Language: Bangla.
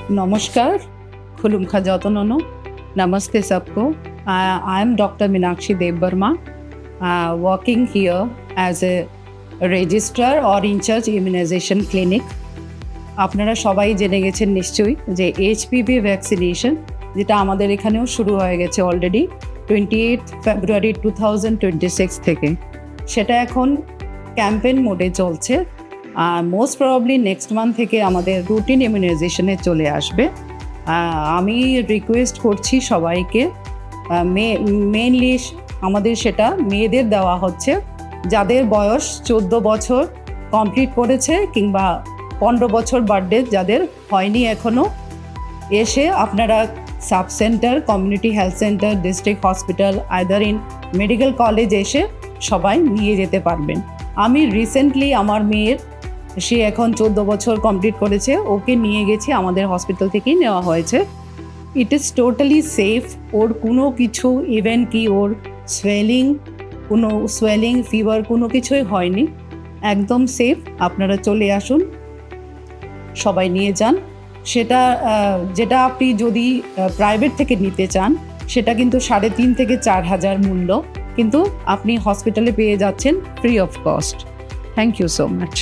Namaskar, Khulum Kha Jatanano, Namaste Sabko. I am Dr. Meenakshi Debbarma, working here as a registrar or in charge immunization clinic. আপনারা সবাই জেনে গেছেন নিশ্চয়ই যে এইচপিভি ভ্যাকসিনেশন যেটা আমাদের এখানেও শুরু হয়ে গেছে অলরেডি 28 ফেব্রুয়ারি 2026 থেকে। সেটা এখন ক্যাম্পেইন মোডে চলছে। মোস্ট প্রবাবলি নেক্সট মান্থ থেকে আমাদের রুটিন ইমিউনাইজেশনে চলে আসবে। আমি রিকোয়েস্ট করছি সবাইকে, মেইনলি আমাদের সেটা মেয়েদের দেওয়া হচ্ছে যাদের বয়স 14 বছর কমপ্লিট করেছে কিংবা 15 বছর বার্থডে যাদের হয়নি এখনও, এসে আপনারা sub centre, community health centre, district hospital, either in medical college এসে সবাই নিয়ে যেতে পারবেন। আমি রিসেন্টলি আমার মেয়ের, সে এখন 14 বছর কমপ্লিট করেছে, ওকে নিয়ে গেছি, আমাদের হসপিটাল থেকেই নেওয়া হয়েছে। It is totally safe. ওর কোনো কিছু, ইভেন কি ওর সোয়েলিং ফিভার কোনো কিছুই হয়নি, একদম সেফ। আপনারা চলে আসুন, সবাই নিয়ে যান। সেটা যেটা আপনি যদি প্রাইভেট থেকে নিতে চান সেটা কিন্তু 3,500 থেকে 4,000 মূল্য, কিন্তু আপনি হসপিটালে পেয়ে যাচ্ছেন free of cost. Thank you so much.